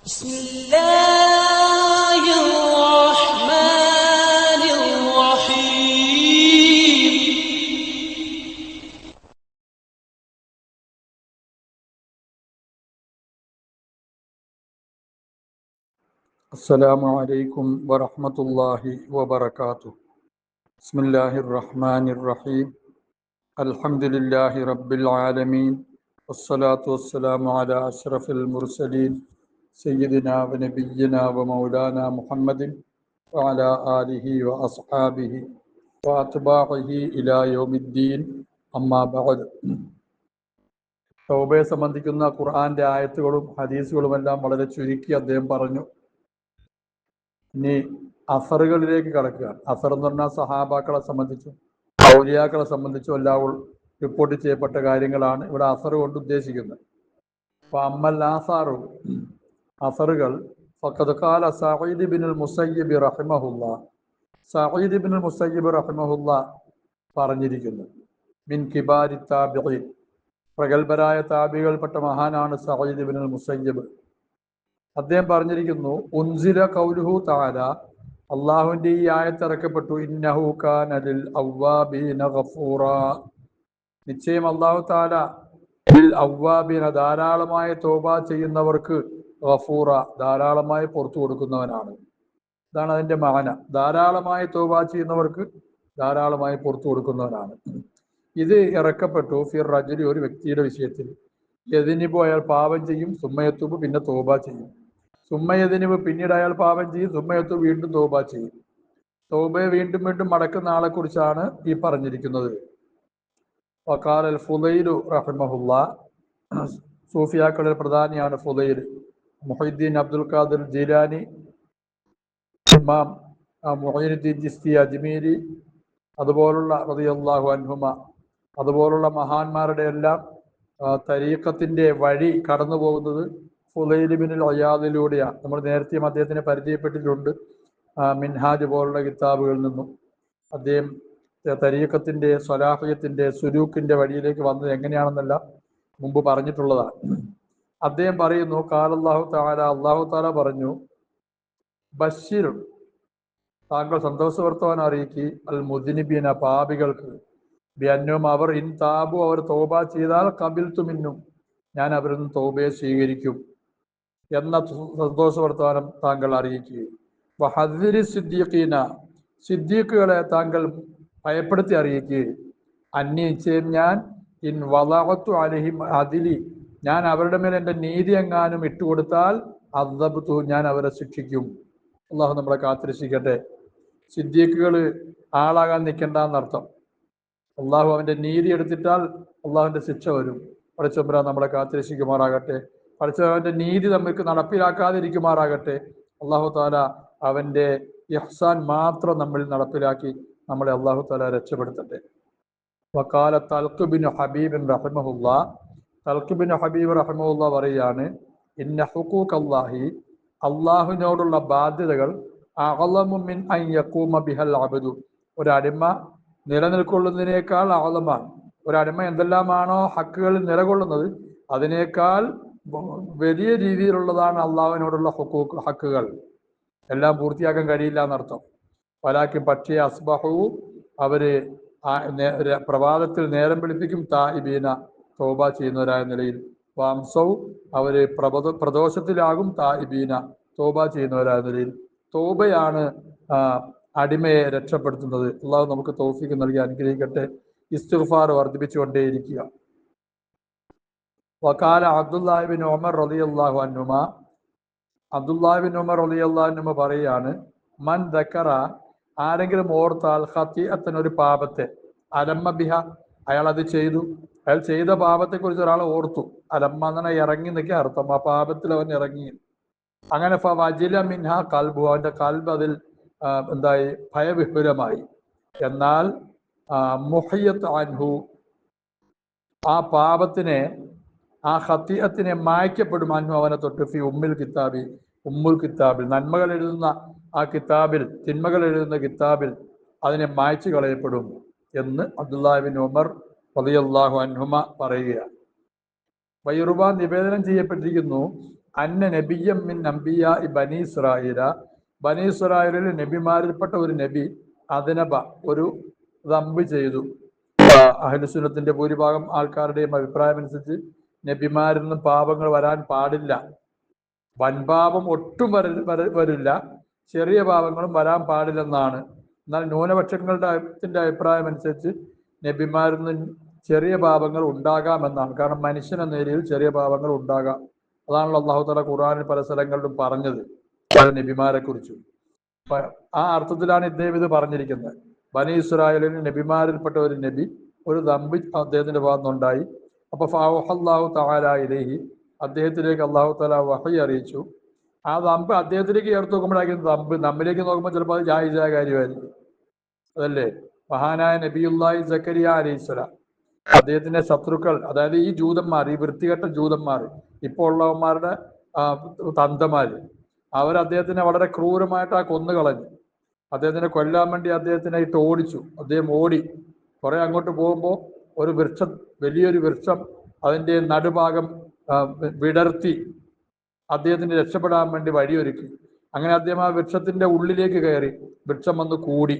بسم الله الرحمن الرحيم. السلام عليكم ورحمة الله وبركاته. بسم الله الرحمن الرحيم. الحمد لله رب العالمين، والصلاة والسلام على أشرف المرسلين سيدنا ونبينا ومولانا محمد وعلى آله وأصحابه وأتباعه إلى يوم الدين. أما بعد. തൗബയെ സംബന്ധിക്കുന്ന ഖുർആന്റെ ആയത്തുകളും ഹദീസുകളുമെല്ലാം വളരെ ചുരുക്കി അദ്ദേഹം പറഞ്ഞു. ഇനി അസറുകളിലേക്ക് കടക്കുക. അസർ എന്ന് പറഞ്ഞാൽ സഹാബാക്കളെ സംബന്ധിച്ചും ഔലിയാക്കളെ സംബന്ധിച്ചും എല്ലാം റിപ്പോർട്ട് ചെയ്യപ്പെട്ട കാര്യങ്ങളാണ് ഇവിടെ അസർ കൊണ്ട് ഉദ്ദേശിക്കുന്നത്. അപ്പൊ അമ്മൽ ആസാറു, അസറുകൾ ഫഖദ് ഖാല സഈദ് ഇബ്നുൽ മുസയ്യിബ് റഹിമഹുല്ലാ, സഈദ് ഇബ്നുൽ മുസയ്യിബ് റഹിമഹുല്ലാ പറഞ്ഞിരിക്കുന്നു. മിൻ കിബാരി താബിഈൻ, പ്രഗൽഭരായ താബികളിൽപ്പെട്ട മഹാനാണ് സഈദ് ഇബ്നുൽ മുസയ്യിബ്. അദ്ദേഹം പറഞ്ഞിരിക്കുന്നു, ഉൻസില ഖൗലുഹു തആല, അള്ളാഹുവിന്റെ ഈ ആയത്ത് ഇറക്കപ്പെട്ടു, ഇന്നഹു കാന ലിൽ അവ്വാബീന ഗഫൂറാ, നിശ്ചയം അല്ലാഹു തആല ലിൽ അവ്വാബീന, ധാരാളമായി തൗബ ചെയ്യുന്നവർക്ക്, ഗഫൂറ, ധാരാളമായി പുറത്തു കൊടുക്കുന്നവനാണ്. ഇതാണ് അതിന്റെ മാന. ധാരാളമായി തൗബ ചെയ്യുന്നവർക്ക് ധാരാളമായി പുറത്തു കൊടുക്കുന്നവനാണ്. ഇത് ഇറക്കപ്പെട്ടു ഫിർ റജുലി, ഒരു വ്യക്തിയുടെ വിഷയത്തിൽ. യദിനിബു, അയാൾ പാപം ചെയ്യും, സുമ്മയത്തുബ്, പിന്നെ തൗബ ചെയ്യും. സുമ്മയദിനിബ്, പിന്നീട് അയാൾ പാപം ചെയ്യും, സുമ്മയത്തുബ്, വീണ്ടും തൗബ ചെയ്യും. തൗബയെ വീണ്ടും വീണ്ടും മടക്കുന്ന ആളെ കുറിച്ചാണ് ഈ പറഞ്ഞിരിക്കുന്നത്. വഖാല അൽ ഫുദൈലു റഹിമഹുല്ലാ, സൂഫിയാക്കളിൽ പ്രധാനിയാണ് ഫുദൈൽ. മുഹീദ്ദീൻ അബ്ദുൽ ഖാദിർ ജീലാനി, ഇമാം മുഈനുദ്ദീൻ ചിശ്തി അജ്മീരി, അതുപോലുള്ള റളിയല്ലാഹു അൻഹുമ, അതുപോലുള്ള മഹാന്മാരുടെ എല്ലാം തരീഖത്തിന്റെ വഴി കടന്നു പോകുന്നത് ഫുദൈൽ ഇബ്നുൽ ഇയാദിലൂടെയാണ്. നമ്മൾ നേരത്തെയും അദ്ദേഹത്തിനെ പരിചയപ്പെട്ടിട്ടുണ്ട് മിൻഹാജ് പോലുള്ള കിതാബുകളിൽ നിന്നും. അദ്ദേഹം തരീഖത്തിന്റെ, സ്വലാഹിയത്തിന്റെ, സുലൂക്കിന്റെ വഴിയിലേക്ക് വന്നത് എങ്ങനെയാണെന്നല്ല മുമ്പ് പറഞ്ഞിട്ടുള്ളതാണ്. അദ്ദേഹം പറയുന്നു, ഖാലല്ലാഹു തആല, അല്ലാഹു തആല പറഞ്ഞു, ബശിർ, താങ്കൾ സന്തോഷ വർത്തമാനം അറിയിക്കി, അൽ മുദ്നിബീന, പാപികൾക്ക്, ബിഅന്നഹും, അവർ, ഇൻ താബു, അവർ തൗബ ചെയ്താൽ, ഖബിൽതു മിന്നും, ഞാൻ അവരിൽ നിന്ന് തൗബയെ സ്വീകരിക്കും എന്ന സന്തോഷ വർത്തമാനം താങ്കൾ അറിയിക്കുകയും, വഹദ്ദിരി സിദ്ദീഖീന, സിദ്ദീഖുകളെ താങ്കൾ ഭയപ്പെടുത്തി അറിയിക്കുകയും, അന്നി, നിശ്ചയം ഞാൻ, ഇൻ വളഅതു അലൈഹിം അദ്ലി, ഞാൻ അവരുടെ മേൽ എൻ്റെ നീതി എങ്ങാനും ഇട്ടുകൊടുത്താൽ, അദ്ദബ്തു, ഞാൻ അവരെ ശിക്ഷിക്കും. അള്ളാഹു നമ്മളെ കാത്തിരക്ഷിക്കട്ടെ. സിദ്ദീഖുകൾ ആളാകാൻ നിൽക്കണ്ട എന്നർത്ഥം. അള്ളാഹു അവന്റെ നീതി എടുത്തിട്ടാൽ അള്ളാഹുവിന്റെ ശിക്ഷ വരും. പടച്ചതമ്പുരാൻ നമ്മളെ കാത്തിരക്ഷിക്കുമാറാകട്ടെ. പടച്ചവന്റെ നീതി നമുക്ക് നടപ്പിലാക്കാതിരിക്കുമാറാകട്ടെ. അള്ളാഹു താല അവന്റെ ഇഹ്സാൻ മാത്രം നമ്മളിൽ നടപ്പിലാക്കി നമ്മളെ അള്ളാഹു താല രക്ഷപ്പെടുത്തട്ടെ. വഖാല തൽഖ് ബിൻ ഹബീബ് റഹിമഹുല്ലാ, തൽഖ് ബിൻ ഹബീബ് റഹിമഹുല്ലാ പറയാണ്, ഇന്ന ഹുഖൂഖ് അല്ലാഹി, അള്ളാഹുവിനോടുള്ള ബാധ്യതകൾ, അഅളമു മിൻ അൻ യഖൂമ ബിഹൽ അബ്ദു, ഒരടിമ നിലനിൽക്കൊള്ളുന്നതിനേക്കാൾ അഅളമാണ്. ഒരടിമ എന്തെല്ലാമാണോ ഹക്കുകളിൽ നിലകൊള്ളുന്നത്, അതിനേക്കാൾ വലിയ രീതിയിലുള്ളതാണ് അള്ളാഹുവിനോടുള്ള ഹക്കുകൾ. എല്ലാം പൂർത്തിയാക്കാൻ കഴിയില്ല എന്നർത്ഥം. വലാക്കിൻ, പക്ഷേ, അസ്ബഹു, അവര് പ്രഭാതത്തിൽ നേരം വെളുപ്പിക്കും, താഇബീന, തൗബ ചെയ്യുന്നവരായ നിലയിൽ, വംസൗ, അവര് പ്രദോഷത്തിലാകും, താഇബീന, തൗബ ചെയ്യുന്നവരായ നിലയിൽ. തൗബയാണ് അടിമയെ രക്ഷപ്പെടുത്തുന്നത്. അള്ളാഹു നമുക്ക് തൗഫീഖ് നൽകി അനുഗ്രഹിക്കട്ടെ. ഇസ്തിഗ്ഫാർ വർദ്ധിപ്പിച്ചുകൊണ്ടേയിരിക്കുക. വഖാല അബ്ദുല്ലാഹി ബിൻ ഉമർ റളിയല്ലാഹു അൻഹുമ, അബ്ദുല്ലാഹി ബിൻ ഉമർ റളിയല്ലാഹു അൻഹുമ പറയാണ്, മൻ ദക്കറ, ആരെങ്കിലും ഓർത്താൽ, ഖതീഅത്തൻ, ഒരു പാപത്തെ, അലമ്മ ബിഹ, അയാൾ അത് ചെയ്തു, അയാൾ ചെയ്ത പാപത്തെക്കുറിച്ച് ഒരാൾ ഓർത്തു. അലമ്മ അങ്ങനെ ഇറങ്ങി എന്നൊക്കെ അർത്ഥം. ആ പാപത്തിൽ അവൻ ഇറങ്ങി. അങ്ങനെ ഫവജില മിൻഹ ഖൽബു, അവന്റെ ഖൽബ് അതിൽ എന്തായി, ഭയവിഹുലമായി. എന്നാൽ മുഹിയത്ത് അൻഹു, ആ പാപത്തിനെ, ആ ഖതീഅത്തിനെ മായ്ക്കപ്പെടും, അൻഹു, അവനെ തൊട്ട്, ഫി ഉമ്മിൽ കിതാബി, ഉമ്മുൽ കിതാബിൽ, നന്മകൾ എഴുതുന്ന ആ കിതാബിൽ, തിന്മകൾ എഴുതുന്ന കിതാബിൽ അതിനെ മായ്ച്ചു കളയപ്പെടും എന്ന് അബ്ദുല്ലാഹി ബിൻ ഉമർ റളിയല്ലാഹു അൻഹുമ പറയുകയാണ്. വയുറുബ, നിവേദനം ചെയ്യപ്പെട്ടിരിക്കുന്നു, അന്ന നബിയം മിൻ അംബിയാ ബനി ഇസ്രായേല, ബനി ഇസ്രായേലിലെ നബിമാരിൽപ്പെട്ട ഒരു നബി അതിനബ ഒരു ദമ്പ് ചെയ്തു. അഹ്ലുസുന്നത്തിന്റെ ഭൂരിഭാഗം ആൾക്കാരുടെയും അഭിപ്രായം അനുസരിച്ച് നബിമാരിൽ നിന്നും പാപങ്ങൾ വരാൻ പാടില്ല. വൻപാപം ഒട്ടും വരില്ല, ചെറിയ പാപങ്ങളും വരാൻ പാടില്ലെന്നാണ്. എന്നാൽ ന്യൂനപക്ഷങ്ങളുടെ അഭിപ്രായം അനുസരിച്ച് നബിമാരിൽ നിന്ന് ചെറിയ പാപങ്ങൾ ഉണ്ടാകാമെന്നാണ്. കാരണം മനുഷ്യൻ എന്ന നിലയിൽ ചെറിയ പാപങ്ങൾ ഉണ്ടാകാം. അതാണല്ലോ അല്ലാഹു തആല ഖുർആനിൽ പല സ്ഥലങ്ങളിലും പറഞ്ഞത് പല നബിമാരെ കുറിച്ചും. ആ അർത്ഥത്തിലാണ് ഇദ്ദേഹം ഇത് പറഞ്ഞിരിക്കുന്നത്. ബനി ഇസ്രായേലിന് നബിമാരിൽപ്പെട്ട ഒരു നബി ഒരു ദമ്പ് അദ്ദേഹത്തിന്റെ ഭാഗത്തുനിന്നുണ്ടായി. അപ്പൊ ഫഅവഹല്ലാഹു തആല ഇലൈഹി, അദ്ദേഹത്തിലേക്ക് അല്ലാഹു തആല വഹി അറിയിച്ചു. ആ ദമ്പ് അദ്ദേഹത്തിലേക്ക് ചേർത്ത് നോക്കുമ്പോഴായിരിക്കും ദമ്പ്, നമ്മിലേക്ക് നോക്കുമ്പോൾ ചിലപ്പോൾ അത് ജായിസായ കാര്യമായിരിക്കും. അതല്ലേ മഹാനായ നബിയുല്ലാഹി സക്കരിയ അലൈഹിസ്സലാം, അദ്ദേഹത്തിന്റെ ശത്രുക്കൾ, അതായത് ഈ ജൂതന്മാർ, ഈ വൃത്തികെട്ട ജൂതന്മാർ, ഇപ്പോൾ ഉള്ളവന്മാരുടെ തന്തമാര്, അവർ അദ്ദേഹത്തിനെ വളരെ ക്രൂരമായിട്ട് കൊന്നുകളഞ്ഞു. അദ്ദേഹത്തിനെ കൊല്ലാൻ വേണ്ടി അദ്ദേഹത്തിനെ ഇട്ട് ഓടിച്ചു. അദ്ദേഹം ഓടി കുറെ അങ്ങോട്ട് പോകുമ്പോൾ ഒരു വൃക്ഷം, വലിയൊരു വൃക്ഷം അതിൻ്റെ നടുഭാഗം വിടർത്തി അദ്ദേഹത്തിന് രക്ഷപ്പെടാൻ വേണ്ടി വഴിയൊരുക്കി. അങ്ങനെ അദ്ദേഹം ആ വൃക്ഷത്തിന്റെ ഉള്ളിലേക്ക് കയറി. വൃക്ഷം വന്ന് കൂടി,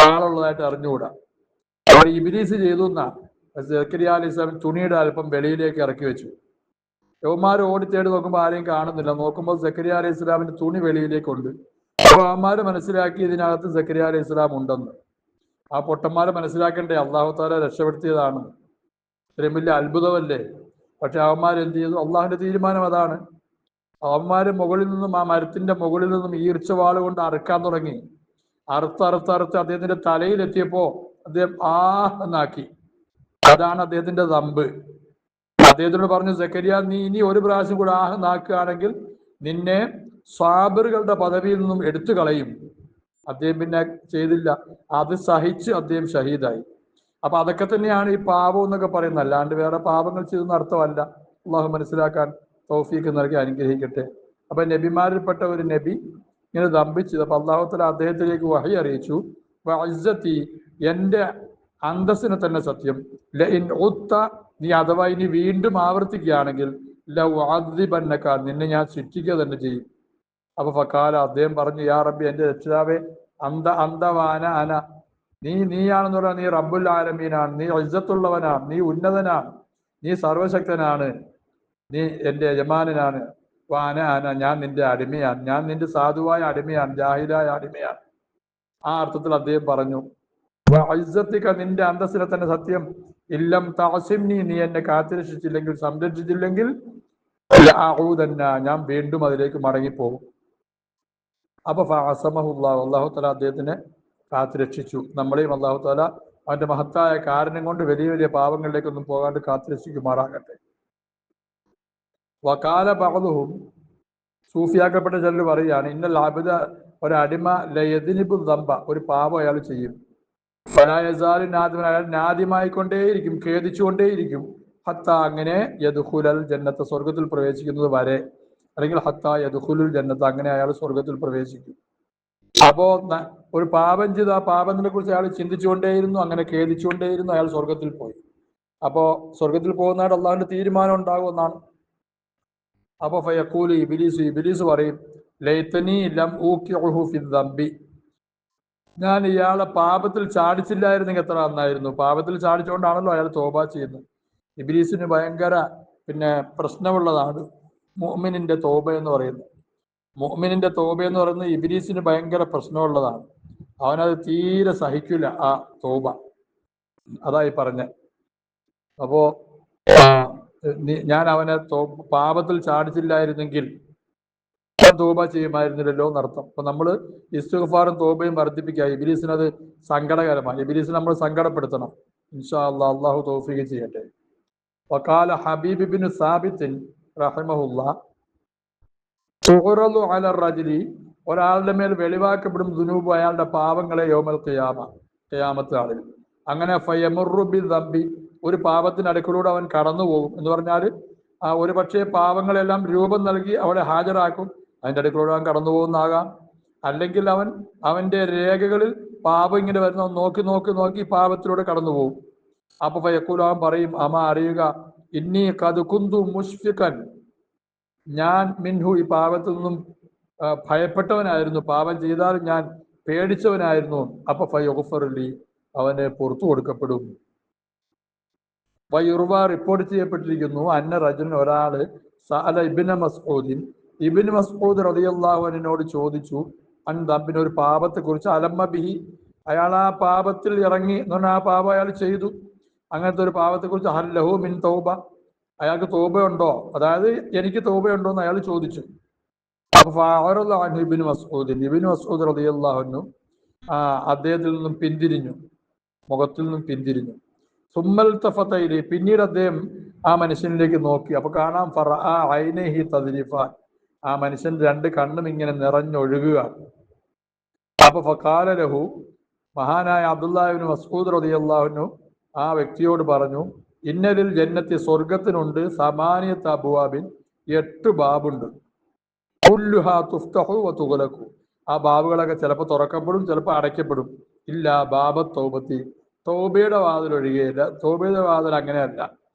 ആളുള്ളതായിട്ട് അറിഞ്ഞുകൂടാ. അവിടെ ഇബ്ലീസ് ചെയ്തു എന്നാ സക്കരിയ അലൈഹി സ്വലാം തുണിയുടെ അല്പം വെളിയിലേക്ക് ഇറക്കി വെച്ചു. യവന്മാർ ഓടിത്തേടി നോക്കുമ്പോൾ ആരെയും കാണുന്നില്ല. നോക്കുമ്പോൾ സക്കരിയ അലൈഹി സ്വലാമിന്റെ തുണി വെളിയിലേക്കുണ്ട്. അപ്പോൾ അവന്മാർ മനസ്സിലാക്കി ഇതിനകത്ത് സക്കരിയ അലൈഹി സ്വലാം ഉണ്ടെന്ന്. ആ പൊട്ടന്മാരെ മനസ്സിലാക്കണ്ടേ അല്ലാഹു തആല രക്ഷപ്പെടുത്തിയതാണ്. ഇത്രയും വലിയ അത്ഭുതമല്ലേ. പക്ഷെ അവന്മാർ എന്ത് ചെയ്തു? അള്ളാഹുവിന്റെ തീരുമാനം അതാണ്. അവന്മാര് മുകളിൽ നിന്നും, ആ മരത്തിന്റെ മുകളിൽ നിന്നും ഈർച്ചവാള് കൊണ്ട് അറുക്കാൻ തുടങ്ങി. അറുത്ത് അദ്ദേഹത്തിന്റെ തലയിലെത്തിയപ്പോ അദ്ദേഹം എന്നാക്കി. അതാണ് അദ്ദേഹത്തിന്റെ ദമ്പ്. അദ്ദേഹത്തിനോട് പറഞ്ഞു, സക്കരിയ, നീ ഇനി ഒരു പ്രാവശ്യം കൂടെ നാക്കുകയാണെങ്കിൽ നിന്നെ സ്വാബറുകളുടെ പദവിയിൽ നിന്നും എടുത്തു കളയും. അദ്ദേഹം പിന്നെ ചെയ്തില്ല. അത് സഹിച്ച് അദ്ദേഹം ഷഹീദായി. അപ്പൊ അതൊക്കെ തന്നെയാണ് ഈ പാപം എന്നൊക്കെ പറയുന്നത്, അല്ലാണ്ട് വേറെ പാപങ്ങൾ ചെയ്തെന്ന് അർത്ഥമല്ല. അള്ളാഹു മനസ്സിലാക്കാൻ തൗഫീഖ് നൽകി അനുഗ്രഹിക്കട്ടെ. അപ്പൊ നബിമാരിൽപ്പെട്ട ഒരു നബി ഇങ്ങനെ ദമ്പിച്ചത്. അപ്പൊ അല്ലാഹു തആല അദ്ദേഹത്തിലേക്ക് വഹി അറിയിച്ചു, വഇസ്സതി, എന്റെ അന്തസ്സിനെ തന്നെ സത്യം, ലഇൻ ഉത്ത, നീ അഥവാ ഇനി വീണ്ടും ആവർത്തിക്കുകയാണെങ്കിൽ ലഉഅദ്ദിബന്നക, നിന്നെ ഞാൻ ശിക്ഷിക്കുക തന്നെ ചെയ്യും. അപ്പൊ ഫഖാല, അദ്ദേഹം പറഞ്ഞു, യാ റബ്ബി, എന്റെ രക്ഷിതാവേ, അന്തവാന അന, നീയാണെന്ന് പറഞ്ഞാൽ നീ റബ്ബുൽ ആലമീനാണ്, നീ ഇസ്സത്തുള്ളവനാണ്, നീ ഉന്നതനാണ്, നീ സർവശക്തനാണ്, നീ എന്റെ യജമാനനാണ്. വാന അന, ഞാൻ നിന്റെ അടിമയാണ്, ഞാൻ നിന്റെ സാധുവായ അടിമയാണ്, ജാഹിലായ അടിമയാണ്. ആ അർത്ഥത്തിൽ അദ്ദേഹം പറഞ്ഞു, ഇസ്സത്തിക, നിന്റെ അന്തസ്സിനെ തന്നെ സത്യം, ഇല്ലം തഅസിംനി, നീ എന്നെ കാത്തുരക്ഷിച്ചില്ലെങ്കിൽ, സംരക്ഷിച്ചില്ലെങ്കിൽ, ലഅഊദന്ന, ഞാൻ വീണ്ടും അതിലേക്ക് മടങ്ങിപ്പോകും. അപ്പൊ ഫഅസമഹുല്ലാഹു, അല്ലാഹു തആല അദ്ദേഹത്തിനെ കാത്തുരക്ഷിച്ചു. നമ്മളെയും അല്ലാഹു തആല അവന്റെ മഹത്തായ കാരണം കൊണ്ട് വലിയ വലിയ പാപങ്ങളിലേക്കൊന്നും പോകാണ്ട് കാത്തുരക്ഷിക്കുമാറാകട്ടെ. വകാല ബഅദുഹും, സൂഫിയാക്കപ്പെട്ട ചിലർ പറയുകയാണ്, ഇന്നൽ അബ്ദ, ഒരടിമ, ലയദ്നിബു ദംബ, ഒരു പാപം അയാൾ ചെയ്യും, ഫലാ യസാലു നാദിമൻ, അയാൾ നാദിമായിക്കൊണ്ടേയിരിക്കും, ഖേദിച്ചുകൊണ്ടേയിരിക്കും, ഹത്താ, അങ്ങനെ, യദ്ഖുലൽ ജന്നത്ത്, സ്വർഗത്തിൽ പ്രവേശിക്കുന്നത് വരെ, അല്ലെങ്കിൽ ഹത്താ യദ്ഖുലുൽ ജന്നത്ത്, അങ്ങനെ അയാൾ സ്വർഗത്തിൽ പ്രവേശിക്കും. അപ്പോ ഒരു പാപം ചെയ്ത് ആ പാപത്തിനെ കുറിച്ച് അയാൾ ചിന്തിച്ചുകൊണ്ടേയിരുന്നു, അങ്ങനെ ഖേദിച്ചുകൊണ്ടേയിരുന്നു, അയാൾ സ്വർഗത്തിൽ പോയി. അപ്പോ സ്വർഗത്തിൽ പോകുന്നതായിട്ട് അള്ളാഹുവിന്റെ തീരുമാനം ഉണ്ടാകുമെന്നാണ്. അപ്പൊ ഫയഖൂലു ഇബ്ലീസ് പറയും, ലൈതനി ലം ഊഖിഉഹു ഫിദ്ദംബി, ഞാൻ ഇയാളെ പാപത്തിൽ ചാടിച്ചില്ലായിരുന്നെങ്കിൽ എത്ര നന്നായിരുന്നു. പാപത്തിൽ ചാടിച്ചുകൊണ്ടാണല്ലോ അയാൾ തോബ ചെയ്യുന്നത്. ഇബ്ലീസിന് ഭയങ്കര പ്രശ്നമുള്ളതാണ് മുഅ്മിനിന്റെ തോബ എന്ന് പറയുന്നത്. മുഅ്മിനിന്റെ തോബ എന്ന് പറയുന്നത് ഇബ്ലീസിന് ഭയങ്കര പ്രശ്നമുള്ളതാണ്. അവനത് തീരെ സഹിക്കില്ല, ആ തോബ. അതായി പറഞ്ഞ. അപ്പോ ഞാൻ അവനെ പാപത്തിൽ ചാടിച്ചില്ലായിരുന്നെങ്കിൽ തോബ ചെയ്യുമായിരുന്നില്ലല്ലോ എന്നർത്ഥം. അപ്പൊ നമ്മള് ഇസ്തിഗ്ഫാറും തോബയും വർദ്ധിപ്പിക്കുക. ഇബ്ലീസിന് അത് സങ്കടകരമാണ്. ഇബ്ലീസിനെ നമ്മൾ സങ്കടപ്പെടുത്തണം. ഇൻഷാ അല്ലാഹ്, അല്ലാഹു തൗഫീഖ് ചെയ്യട്ടെ. വഖാല ഹബീബ് ഇബ്നു സാബിത്ത് റഹിമഹുല്ലാഹ്, തുഅറദു അല റജുലി, ഒരാളുടെ മേൽ വെളിവാക്കപ്പെടും ദുനൂബ്, അയാളുടെ പാപങ്ങളെ, യൗമൽ ഖിയാമ, ഖിയാമത്ത് നാളിൽ. അങ്ങനെ ഫയമുറു ബിദ്ദംബി, ഒരു പാപത്തിന്റെ അടുക്കലൂടെ അവൻ കടന്നു പോകും. എന്ന് പറഞ്ഞാൽ ഒരു പക്ഷേ പാപങ്ങളെല്ലാം രൂപം നൽകി അവിടെ ഹാജരാക്കും, അതിൻ്റെ അടുക്കലൂടെ അവൻ കടന്നു പോകുന്നതാകാം. അല്ലെങ്കിൽ അവന്റെ രേഖകളിൽ പാപം ഇങ്ങനെ വരുന്ന നോക്കി നോക്കി നോക്കി പാപത്തിലൂടെ കടന്നു പോകും. അപ്പൊ ഫയഖൂലു, അവൻ പറയും, അമ, അറിയുക, ഇന്നി ഖദ് കുന്തു മുശ്ഫിഖൻ, ഞാൻ മിൻഹു ഈ പാപത്തിൽ നിന്നും ഭയപ്പെട്ടവനായിരുന്നു, പാപം ചെയ്താൽ ഞാൻ പേടിച്ചവനായിരുന്നു. അപ്പൊ ഫയുഗ്ഫറുലി അവന് പുറത്തു കൊടുക്കപ്പെടും. വയുർവ റിപ്പോർട്ട് ചെയ്യപ്പെട്ടിരിക്കുന്നു അന്ന റജുൻ ഒരാള് സഅല ഇബ്നു മസ്ഊദിൻ ഇബ്നു മസ്ഊദ് റളിയല്ലാഹു അൻഹുവിനോട് ചോദിച്ചു അൻ ദംബിന് ഒരു പാപത്തെ കുറിച്ച് അലമ്മ ബിഹി അയാൾ ആ പാപത്തിൽ ഇറങ്ങി എന്ന് പറഞ്ഞാൽ ആ പാപം അയാൾ ചെയ്തു. അങ്ങനത്തെ ഒരു പാപത്തെ കുറിച്ച് ഹൽ ലഹു മിൻ തൗബ അയാൾക്ക് തൗബയുണ്ടോ, അതായത് എനിക്ക് തൗബയുണ്ടോ എന്ന് അയാൾ ചോദിച്ചു. അപ്പൊ ഫഅറള അൻഹു ഇബ്നു മസ്ഊദ് റളിയല്ലാഹു അൻഹു അദ്ദേഹത്തിൽ നിന്നും പിന്തിരിഞ്ഞു, മുഖത്തിൽ നിന്നും പിന്തിരിഞ്ഞു. സുമ്മൽ തഫതൈലി പിന്നീട് അദ്ദേഹം ആ മനുഷ്യനിലേക്ക് നോക്കി. അപ്പൊ കാണാം ഫറഅ ഐനൈഹി തദ്രിഫാൻ ആ മനുഷ്യൻ രണ്ട് കണ്ണും ഇങ്ങനെ നിറഞ്ഞൊഴുകുക. അപ്പൊ ഫഖാല ലഹു മഹാനായ അബ്ദുല്ലാഹി ഇബ്നു മസ്ഊദ് റളിയല്ലാഹു അൻഹു ആ വ്യക്തിയോട് പറഞ്ഞു, ഇന്നലിൽ ജന്നത്തി സ്വർഗത്തിനുണ്ട് സമാനിയത്ത് അബ്വാബിൻ 8 ബാബുണ്ട്. കുല്ലുഹാ തുഫ്തഹു വ തുഗ്ലഖു ആ ബാബുകളൊക്കെ ചിലപ്പോൾ തുറക്കപ്പെടും, ചിലപ്പോൾ അടയ്ക്കപ്പെടും. ഇല്ല ബാബ തൗബത്തി തൗബയുടെ വാതിൽ ഒഴികെയില്ല. തൗബയുടെ വാതിൽ അങ്ങനെയല്ല.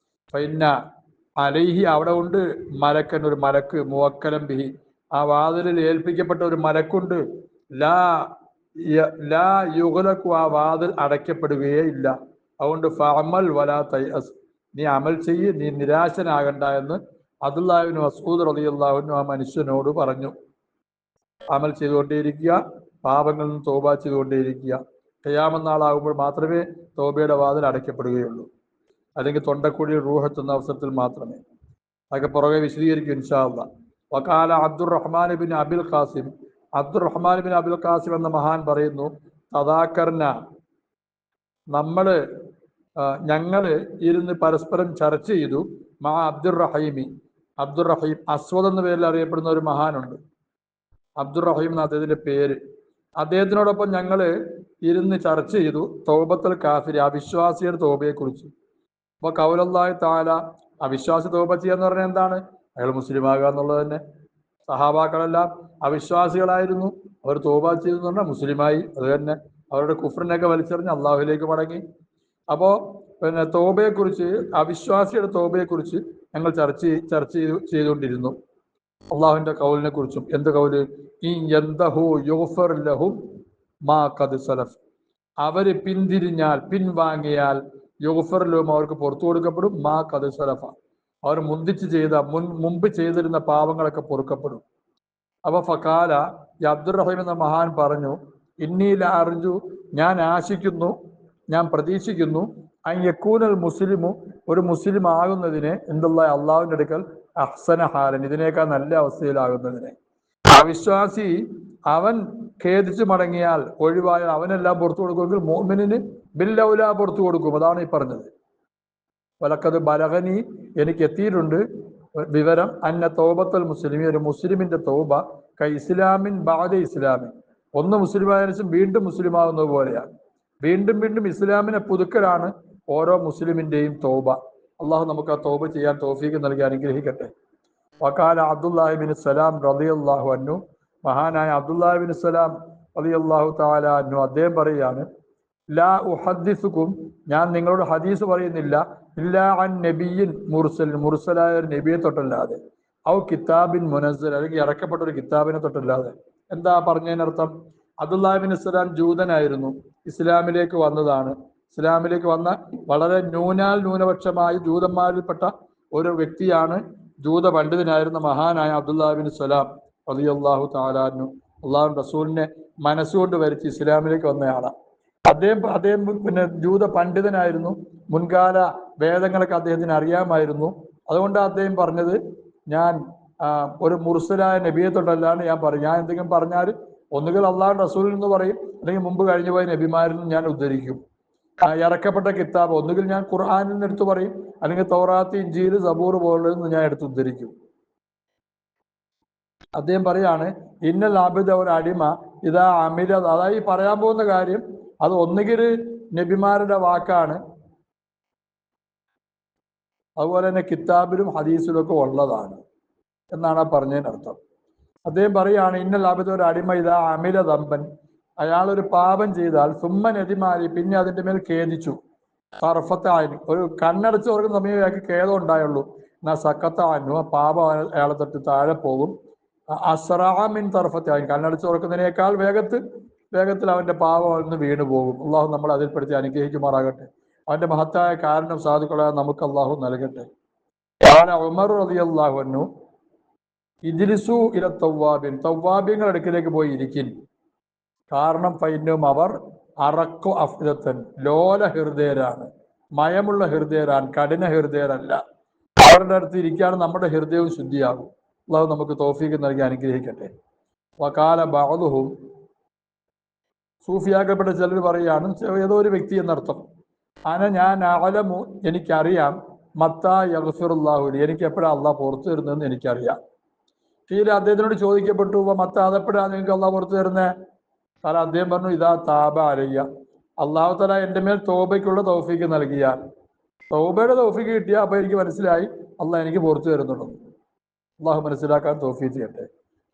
പിന്നെ അലൈഹി അവിടെ ഉണ്ട് മലക്കൻ ഒരു മലക്ക് മുവക്കലം ബിഹി ആ വാതിലിൽ ഏൽപ്പിക്കപ്പെട്ട ഒരു മലക്കുണ്ട്. ലാ ലാ യുഗ്ലഖു ആ വാതിൽ അടയ്ക്കപ്പെടുകയേ ഇല്ല. അതുകൊണ്ട് ഫഅമൽ വലാ തൈഅസ് നീ അമൽ ചെയ്യ്, നീ നിരാശനാകണ്ട എന്ന് അബ്ദുല്ലാഹി ഇബ്നു മസ്ഊദ് റളിയല്ലാഹു അൻഹു ആ മനുഷ്യനോട് പറഞ്ഞു. അമൽ ചെയ്തുകൊണ്ടേയിരിക്കുക, പാപങ്ങളിൽ നിന്ന് തൗബ ചെയ്തുകൊണ്ടേയിരിക്കുക. ഖിയാമത്ത് നാളാകുമ്പോൾ മാത്രമേ തൗബയുടെ വാതിൽ അടയ്ക്കപ്പെടുകയുള്ളൂ, അല്ലെങ്കിൽ തൊണ്ടക്കുഴിയിൽ റൂഹെത്തുന്ന അവസരത്തിൽ മാത്രമേ. അതൊക്കെ പുറകെ വിശദീകരിക്കും ഇൻഷാ അല്ലാഹ്. വഖാല അബ്ദുറഹ്മാൻ ബിൻ അബിൽ ഖാസിം എന്ന മഹാൻ പറയുന്നു, തദാക്കർന ഞങ്ങള് ഇരുന്ന് പരസ്പരം ചർച്ച ചെയ്തു. അബ്ദുറഹീം അസ്വദ് എന്ന പേരിൽ അറിയപ്പെടുന്ന ഒരു മഹാനുണ്ട്. അബ്ദുറഹീം എന്ന അദ്ദേഹത്തിന്റെ പേര്. അദ്ദേഹത്തിനോടൊപ്പം ഞങ്ങള് ഇരുന്ന് ചർച്ച ചെയ്തു തൗബത്തുൽ കാഫിരി അവിശ്വാസിയുടെ തൗബയെ കുറിച്ച്. അപ്പൊ ഖൗലുല്ലാഹി തആല അവിശ്വാസി തൗബ ചെയ്യാന്ന് പറഞ്ഞാൽ എന്താണ്? അയാൾ മുസ്ലിം ആകുക എന്നുള്ളത് തന്നെ. സഹാബാക്കളെല്ലാം അവിശ്വാസികളായിരുന്നു, അവർ തൗബ ചെയ്തു എന്ന് പറഞ്ഞാൽ മുസ്ലിമായി. അത് തന്നെ അവരുടെ കുഫ്റിനൊക്കെ വലിച്ചെറിഞ്ഞ് അള്ളാഹുവിലേക്ക് മടങ്ങി. അപ്പോ പിന്നെ തൗബയെക്കുറിച്ച് അവിശ്വാസിയുടെ തൗബയെക്കുറിച്ച് ഞങ്ങൾ ചർച്ച ചെയ്തുകൊണ്ടിരുന്നു. അള്ളാഹുവിന്റെ കൗലിനെ കുറിച്ചും. എന്ത് കൗല്? അവര് പിന്തിരിഞ്ഞാൽ പിൻവാങ്ങിയാൽ യുഗ്ഫർ ലഹും അവർക്ക് പുറത്തു കൊടുക്കപ്പെടും. മാ ഖദ് സലഫ അവർ മുമ്പ് ചെയ്തിരുന്ന പാപങ്ങളൊക്കെ പൊറുക്കപ്പെടും. അപ്പൊ ഫഖാല ഈ അബ്ദുറഹീം എന്ന മഹാൻ പറഞ്ഞു, ഇന്നീല അർജു ഞാൻ ആശിക്കുന്നു, ഞാൻ പ്രതീക്ഷിക്കുന്നു, യകൂനൽ മുസ്ലിമു ഒരു മുസ്ലിം ആകുന്നതിനെ എന്തുള്ള അള്ളാഹുവിന്റെ അടുക്കൽ അഹ്സന ഹാലൻ ഇതിനേക്കാൾ നല്ല അവസ്ഥയിലാകുന്നതിനെ. അവിശ്വാസി അവൻ ഖേദിച്ചു മടങ്ങിയാൽ ഒഴിവായാൽ അവനെല്ലാം പുറത്തു കൊടുക്കുമെങ്കിൽ മുഅ്മിനിന് ബില്ലൗല പുറത്തു കൊടുക്കും. അതാണ് ഈ പറഞ്ഞത്. വലക്കത് ബലഗനി എനിക്ക് എത്തിയിട്ടുണ്ട് വിവരം അന്ന തൗബത്തുൽ മുസ്ലിമി ഒരു മുസ്ലിമിന്റെ തൗബ ഇസ്ലാമിൻ ബഅദ ഇസ്ലാമിൻ ഒന്ന് മുസ്ലിമായ ശേഷം വീണ്ടും മുസ്ലിം ആകുന്നത് പോലെയാണ്. വീണ്ടും വീണ്ടും ഇസ്ലാമിനെ പുതുക്കലാണ് ഓരോ മുസ്ലിമിന്റെയും തൗബ. അള്ളാഹു നമുക്ക് ആ തൗബ ചെയ്യാൻ തൗഫീഖ് നൽകി അനുഗ്രഹിക്കട്ടെ. വഖാല അബ്ദുല്ലാഹി ബിൻ സലാം റളിയല്ലാഹു അൻഹു മഹാനായ അബ്ദുല്ലാഹി ബിൻ സലാം റളിയല്ലാഹു തആല അൻഹു അദ്ദേഹം പറയുകയാണ്, ലാ ഉഹദ്ദിസുക്കും ഞാൻ നിങ്ങളോട് ഹദീസ് പറയുന്നില്ല, ഇല്ലാ അൻ നബിയിൻ മുർസലായ ഒരു നബിയെ തൊട്ടല്ലാതെ, ഔ കിതാബിൻ മുനസ്സൽ അല്ലെങ്കിൽ ഇറക്കപ്പെട്ട ഒരു കിതാബിനെ തൊട്ടല്ലാതെ. എന്താ പറഞ്ഞതിനർത്ഥം? അബ്ദുല്ലാഹി ബിൻ സലാം ജൂതനായിരുന്നു, ഇസ്ലാമിലേക്ക് വന്നതാണ്. ഇസ്ലാമിലേക്ക് വന്ന വളരെ ന്യൂനപക്ഷമായി ജൂതന്മാരിൽപ്പെട്ട ഒരു വ്യക്തിയാണ്, ജൂത പണ്ഡിതനായിരുന്ന മഹാനായ അബ്ദുല്ലാഹി ബിൻ സലാം റളിയല്ലാഹു തആല അൻഹു. അള്ളാഹു റസൂലിനെ മനസ്സുകൊണ്ട് വരിച്ച് ഇസ്ലാമിലേക്ക് വന്നയാളാണ്. അദ്ദേഹം പിന്നെ ജൂത പണ്ഡിതനായിരുന്നു, മുൻകാല വേദങ്ങളൊക്കെ അദ്ദേഹത്തിന് അറിയാമായിരുന്നു. അതുകൊണ്ട് അദ്ദേഹം പറഞ്ഞത്, ഞാൻ ഒരു മുർസലായ നബിയെ തൊട്ടല്ലാണ് ഞാൻ പറയും. ഞാൻ എന്തെങ്കിലും പറഞ്ഞാൽ ഒന്നുകിൽ അള്ളാഹു റസൂലിൽ നിന്ന് പറയും, അല്ലെങ്കിൽ മുമ്പ് കഴിഞ്ഞുപോയ നബിമാരിൽ നിന്ന് ഞാൻ ഉദ്ധരിക്കും. ഇറക്കപ്പെട്ട കിതാബ് ഒന്നുകിൽ ഞാൻ ഖുർആനിൽ നിന്ന് എടുത്തു പറയും, അല്ലെങ്കിൽ തൗറാത്ത്, ഇഞ്ചീൽ, സബൂർ പോലുള്ളത് ഞാൻ എടുത്ത് ഉദ്ധരിക്കും. അദ്ദേഹം പറയാണ്, ഇന്നൽ ആബിദ ഒരു അടിമ ഇതാ അമില, അതായത് ഈ പറയാൻ പോകുന്ന കാര്യം അത് ഒന്നുകിൽ നബിമാരുടെ വാക്കാണ്, അതുപോലെ തന്നെ കിതാബിലും ഹദീസിലും ഒക്കെ ഉള്ളതാണ് എന്നാണ് ആ പറഞ്ഞതിനർത്ഥം. അദ്ദേഹം പറയാണ്, ഇന്നൽ ആബിദ ഒരു അടിമ ഇതാ അമില ദമ്പൻ അയാളൊരു പാപം ചെയ്താൽ സുമ്മൻ എതിമാരി പിന്നെ അതിന്റെ മേൽ ഖേദിച്ചു, സർഫത്തായി ഒരു കണ്ണടച്ച് ഓർക്കുന്ന സമയമൊക്കെ ഖേദം ഉണ്ടായുള്ളൂ, എന്നാ സക്കത്ത അന്നു പാപം അയാളെ തൊട്ട് താഴെ പോകും. അസ്റാമിൻ തർഫത്തായി കണ്ണടച്ച് തുറക്കുന്നതിനേക്കാൾ വേഗത്തിൽ അവന്റെ പാപം അവന് വീണു പോകും. അള്ളാഹു നമ്മൾ അതിൽപ്പെടുത്തി അനുഗ്രഹിക്കുമാറാകട്ടെ. അവന്റെ മഹത്തായ കാരണം സാധുക്കളെ നമുക്ക് അള്ളാഹു നൽകട്ടെ. ഉമർ റളിയല്ലാഹു അൻഹു ഇജ്ലിസു ഇല തവ്വാബിൻ, തവ്വാബിങ്ങളുടെ അടുക്കിലേക്ക് പോയി ഇരിക്കും. കാരണം ഫൈനും അവർ അറക്കു അഫ്ദത്തൻ, ലോല ഹൃദയരാണ്, മയമുള്ള ഹൃദയരാണ്, കഠിന ഹൃദയരല്ല. അവരുടെ അടുത്ത് ഇരിക്കുകയാണ് നമ്മുടെ ഹൃദയവും ശുദ്ധിയാകും. അള്ളാഹു നമുക്ക് തൗഫീഖ് നൽകി അനുഗ്രഹിക്കട്ടെ. വകാല ബഅദുഹും, സൂഫിയാക്കപ്പെട്ട ചിലർ പറയുകയാണ്, ഏതോ ഒരു വ്യക്തി എന്നർത്ഥം. ഞാൻ അഅലമു, എനിക്കറിയാം, മത്താ യഗ്ഫിറുല്ലാഹു ലി, എനിക്ക് എപ്പോഴാണ് അള്ളാഹ് പുറത്തു തരുന്നതെന്ന് എനിക്കറിയാം. ഫീൽ, അദ്ദേഹത്തിനോട് ചോദിക്കപ്പെട്ടു, മത്ത അതെപ്പോഴാണ് നിങ്ങൾക്ക് അള്ളാഹ് പുറത്തു തരുന്നത്? കാരണം അദ്ദേഹം പറഞ്ഞു, ഇതാ താബ അലയ്യ, അള്ളാഹു തആല എൻ്റെ മേൽ തൗബയ്ക്കുള്ള തൗഫീഖ് നൽകിയാൽ, തൗബയുടെ തൗഫീഖ് കിട്ടിയാൽ അപ്പോൾ എനിക്ക് മനസ്സിലായി അള്ളാഹ് എനിക്ക് പുറത്തു തരുന്നുള്ളൂ. അള്ളാഹു മനസ്സിലാക്കാൻ തൗഫീഖ് ചെയ്യട്ടെ.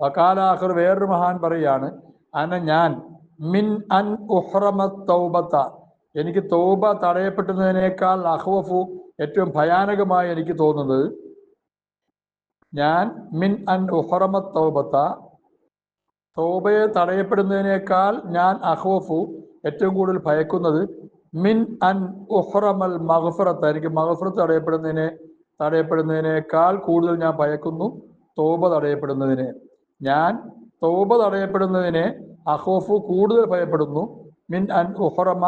വഖാല ആഖിർ, വേറൊരു മഹാൻ പറയാണ്, ഞാൻ മിൻ അൻ ഉഹ്റമ തൗബത, എനിക്ക് തൗബ തടയപ്പെടുന്നതിനേക്കാൾ അഖ്വഫു, ഏറ്റവും ഭയാനകമായി എനിക്ക് തോന്നുന്നത്, ഞാൻ മിൻ അൻ ഉഹ്റമ തൗബത, തൗബയെ തടയപ്പെടുന്നതിനേക്കാൾ ഞാൻ അഖ്വഫു, ഏറ്റവും കൂടുതൽ ഭയക്കുന്നത്, മിൻ അൻ ഉഹ്റമൽ മഗ്ഫിറത, എനിക്ക് മഗ്ഫിറത്ത് തടയപ്പെടുന്നതിനേക്കാൾ കൂടുതൽ ഞാൻ ഭയക്കുന്നു തൗബ തടയപ്പെടുന്നതിനെ. ഞാൻ തൗബ തടയപ്പെടുന്നതിനെ അഖ്വഫു, കൂടുതൽ ഭയപ്പെടുന്നു, മിൻ അൻ ഉഹ്റമ,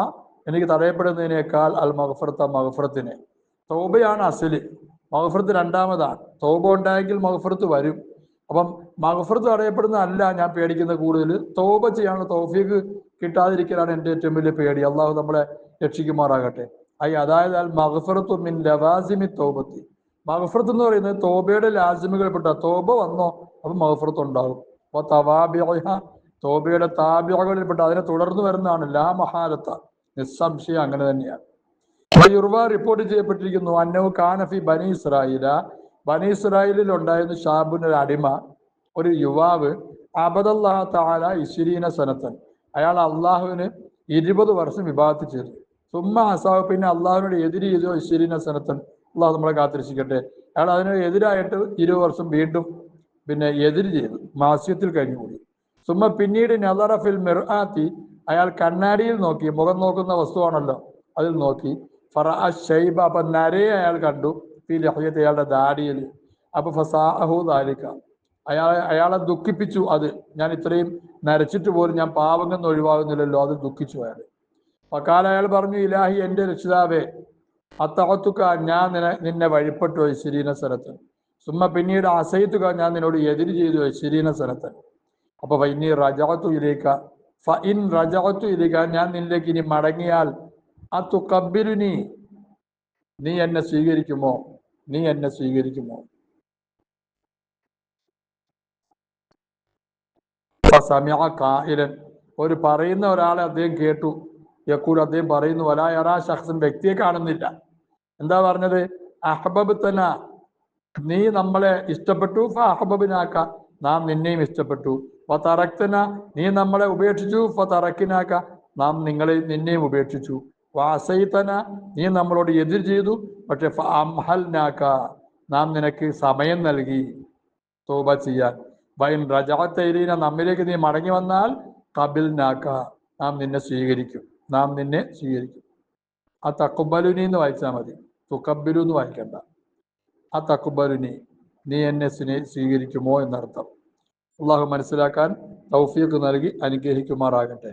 എനിക്ക് തടയപ്പെടുന്നതിനേക്കാൾ അൽ മഗ്ഫിറത, മഗ്ഫിറത്തിനെ. തൗബയാണ് അസ്ല്, മഗ്ഫിറത്ത് രണ്ടാമതാണ്. തൗബ ഉണ്ടായെങ്കിൽ മഗ്ഫിറത്ത് വരും. അപ്പം മഗ്ഫിറത്ത് തടയപ്പെടുന്നതല്ല ഞാൻ പേടിക്കുന്നത്, കൂടുതൽ തൗബ ചെയ്യാനുള്ള തൗഫീഖ് കിട്ടാതിരിക്കലാണ് എൻ്റെ ഏറ്റവും വലിയ പേടി. അള്ളാഹു നമ്മളെ രക്ഷിക്കുമാറാകട്ടെ. അതായത് അൽ മഗ്ഫിറത്തു മിൻ ലവാസിമി തൗബത്തി, മഗ്ഫിറത്ത് എന്ന് പറയുന്നത് തൗബയുടെ ലാസിമുകൾപ്പെട്ട, തൗബ വന്നോ അപ്പം മഗ്ഫിറത്ത് ഉണ്ടാകും. അപ്പോൾ തവാബിഅഹ, തൗബയുടെ താബിഅകളിൽപ്പെട്ട, അതിനെ തുടർന്ന് വരുന്നതാണ് ലാ മഹാലത്ത, നിസ്സംശയം അങ്ങനെ തന്നെയാണ്. യുർവ, റിപ്പോർട്ട് ചെയ്യപ്പെട്ടിരിക്കുന്നു, അന്നഹു കാനഫി ബനി ഇസ്രായേല, ബനി ഇസ്രായേലിൽ ഉണ്ടായിരുന്ന ഷാബുൻ, ഒരു അടിമ, ഒരു യുവാവ്, അബദല്ലാഹ തആല 20 സനത്തൻ, അയാൾ അള്ളാഹുവിന് 20 വർഷം ഇബാദത്ത് ചെയ്തു. സുമ്മ അസാവ്, പിന്നെ അള്ളാഹുവിനോട് എതിര് ചെയ്തു 20 സനത്തൻ. അള്ളാഹു നമ്മളെ കാത്തിരക്ഷിക്കട്ടെ. അയാൾ അതിന് എതിരായിട്ട് 20 വർഷം വീണ്ടും എതിര് ചെയ്തു, മാസ്യത്തിൽ കഴിഞ്ഞുകൂടി. സുമ്മ, പിന്നീട് നദറ ഫിൽ മിർആത്തി, അയാൾ കണ്ണാടിയിൽ നോക്കി, മുഖം നോക്കുന്ന വസ്തുവാണല്ലോ, അതിൽ നോക്കി. ഫറഅ ശൈബ, അപ്പൊ നരയെ അയാൾ കണ്ടു, ഫി ലഹ്യത്തി, അയാളുടെ ദാടിയിൽ. അപ്പൊ ഫസാഅഹു ദാലിക, അയാളെ ദുഃഖിപ്പിച്ചു അത്. ഞാൻ ഇത്രയും നരച്ചിട്ട് പോലും ഞാൻ പാപങ്ങളിൽ നിന്ന് ഒഴിവാകുന്നില്ലല്ലോ, അത് ദുഃഖിച്ചു അയാൾ. വക്കാല, അയാൾ പറഞ്ഞു, ഇലാഹി, എൻ്റെ രക്ഷിതാവേ, അത്തഅത്തുക, ഞാൻ നിന്നെ വഴിപ്പെട്ടു 20 സനത്തൻ. സുമ്മ, പിന്നീട് അസൈത്തുക, ഞാൻ നിന്നോട് എതിര് ചെയ്തു 20 സനത്തൻ. അപ്പൊ ഫഇന്നി റജഅതു ഇലൈക, ഫഇൻ റജഅതു ഇലൈക, ഞാൻ നിന്നിലേക്ക് ഇനി മടങ്ങിയാൽ, അതുഖബ്ബിലുനി, നീ എന്നെ സ്വീകരിക്കുമോ? ഫസമിഅ ഖായിലൻ, ഒരു പറയുന്ന ഒരാളെ അദ്ദേഹം കേട്ടു. യഖൂൽ, അദ്ദേഹം പറയുന്നു, വലാ യറാ ശഖ്സൻ, വ്യക്തിയെ കാണുന്നില്ല. എന്താ പറഞ്ഞത്? അഹ്ബബ്തന, നീ നമ്മളെ ഇഷ്ടപ്പെട്ടു, ഫഅഹ്ബബ്നാക, നാം നിന്നെയും ഇഷ്ടപ്പെട്ടു. ഫതറക്തന, നീ നമ്മളെ ഉപേക്ഷിച്ചു, ഫതറക്നാക, നാം നിന്നെയും ഉപേക്ഷിച്ചു. വഅസൈതന, നീ നമ്മളോട് എതിർ ചെയ്തു, പക്ഷെ ഫഅംഹൽനാക, നാം നിനക്ക് സമയം നൽകി തൗബ ചെയ്യാൻ. വൈൻ റജഅത ഇലൈന, നമ്മിലേക്ക് നീ മടങ്ങി വന്നാൽ, ഖബിൽനാക, നാം നിന്നെ സ്വീകരിക്കും. ആ തഖബ്ബലുനി എന്ന് വായിച്ചാൽ മതി, തുഖബ്ബിലു എന്ന് വായിക്കണ്ട. ആ തഖബ്ബലുനി, നീ എന്നെ സ്വീകരിക്കുമോ എന്നർത്ഥം. അള്ളാഹു മനസ്സിലാക്കാൻ തൗഫീഖ് നൽകി അനുഗ്രഹിക്കുമാറാകട്ടെ.